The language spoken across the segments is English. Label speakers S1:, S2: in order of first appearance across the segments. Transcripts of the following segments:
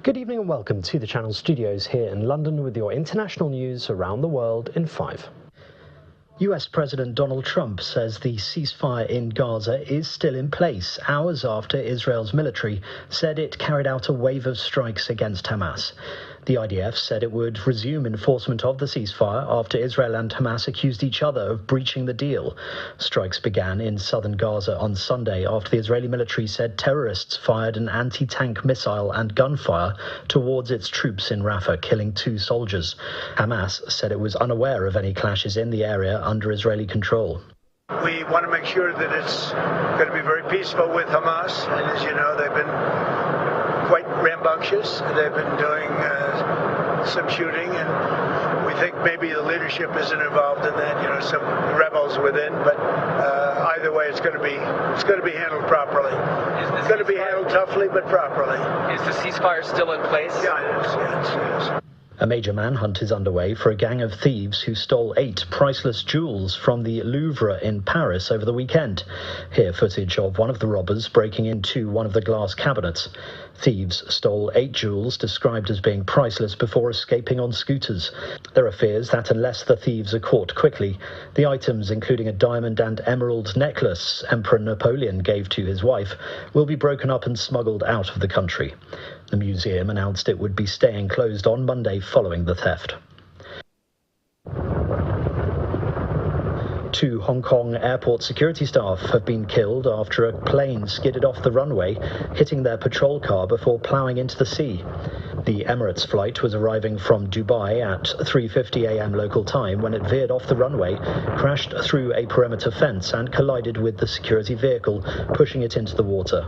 S1: Good evening and welcome to the Channel Studios here in London with your international news around the world in 5. US President Donald Trump says the ceasefire in Gaza is still in place hours after Israel's military said it carried out a wave of strikes against Hamas. The IDF said it would resume enforcement of the ceasefire after Israel and Hamas accused each other of breaching the deal. Strikes began in southern Gaza on Sunday after the Israeli military said terrorists fired an anti-tank missile and gunfire towards its troops in Rafah, killing 2 soldiers. Hamas said it was unaware of any clashes in the area under Israeli control.
S2: We want to make sure that it's going to be very peaceful with Hamas, and as you know, they've been quite rambunctious. They've been doing some shooting, and we think maybe the leadership isn't involved in that. Some rebels within, but either way, it's going to be handled properly. It's going to be handled toughly, but properly.
S3: Is the ceasefire still in place?
S2: Yeah, it is.
S1: A major manhunt is underway for a gang of thieves who stole 8 priceless jewels from the Louvre in Paris over the weekend. Here footage of one of the robbers breaking into one of the glass cabinets. Thieves stole 8 jewels described as being priceless before escaping on scooters. There are fears that unless the thieves are caught quickly, the items, including a diamond and emerald necklace Emperor Napoleon gave to his wife, will be broken up and smuggled out of the country. The museum announced it would be staying closed on Monday following the theft. 2 Hong Kong airport security staff have been killed after a plane skidded off the runway, hitting their patrol car before ploughing into the sea. The Emirates flight was arriving from Dubai at 3:50 a.m. local time when it veered off the runway, crashed through a perimeter fence and collided with the security vehicle, pushing it into the water.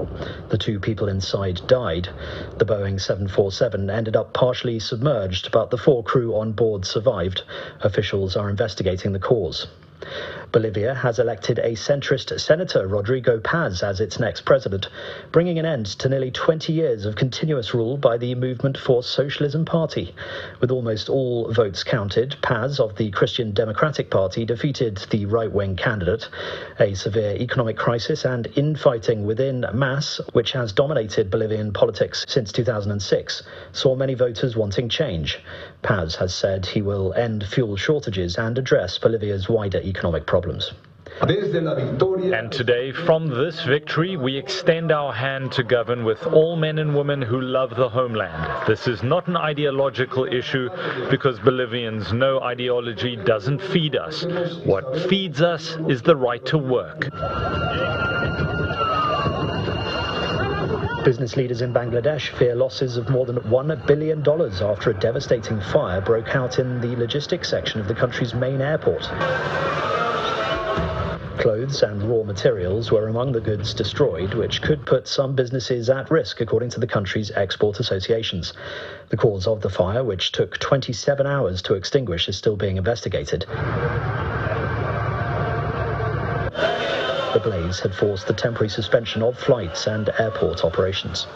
S1: The 2 people inside died. The Boeing 747 ended up partially submerged, but the 4 crew on board survived. Officials are investigating the cause. Bolivia has elected a centrist Senator Rodrigo Paz as its next president, bringing an end to nearly 20 years of continuous rule by the Movement for Socialism Party. With almost all votes counted, Paz of the Christian Democratic Party defeated the right-wing candidate. A severe economic crisis and infighting within MAS, which has dominated Bolivian politics since 2006, saw many voters wanting change. Paz has said he will end fuel shortages and address Bolivia's wider economic problems.
S4: And today, from this victory, we extend our hand to govern with all men and women who love the homeland. This is not an ideological issue because Bolivians know ideology doesn't feed us. What feeds us is the right to work.
S1: Business leaders in Bangladesh fear losses of more than $1 billion after a devastating fire broke out in the logistics section of the country's main airport. Clothes and raw materials were among the goods destroyed, which could put some businesses at risk, according to the country's export associations. The cause of the fire, which took 27 hours to extinguish, is still being investigated. The blaze had forced the temporary suspension of flights and airport operations.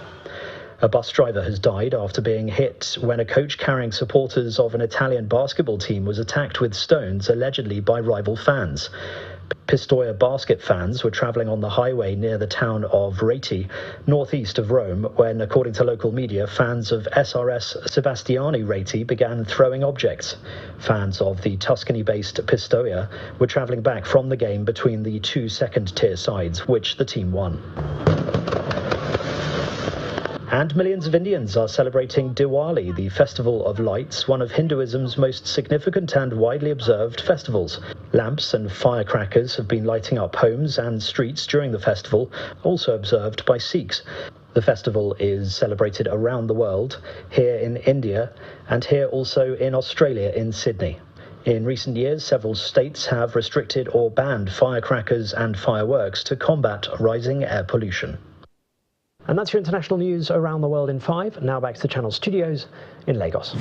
S1: A bus driver has died after being hit when a coach carrying supporters of an Italian basketball team was attacked with stones, allegedly by rival fans. Pistoia basket fans were travelling on the highway near the town of Rieti, northeast of Rome, when, according to local media, fans of SRS Sebastiani Rieti began throwing objects. Fans of the Tuscany-based Pistoia were travelling back from the game between the 2 second-tier sides, which the team won. And millions of Indians are celebrating Diwali, the festival of lights, one of Hinduism's most significant and widely observed festivals. Lamps and firecrackers have been lighting up homes and streets during the festival, also observed by Sikhs. The festival is celebrated around the world, here in India, and here also in Australia in Sydney. In recent years, several states have restricted or banned firecrackers and fireworks to combat rising air pollution. And that's your international news around the world in 5. Now back to the Channel Studios in Lagos.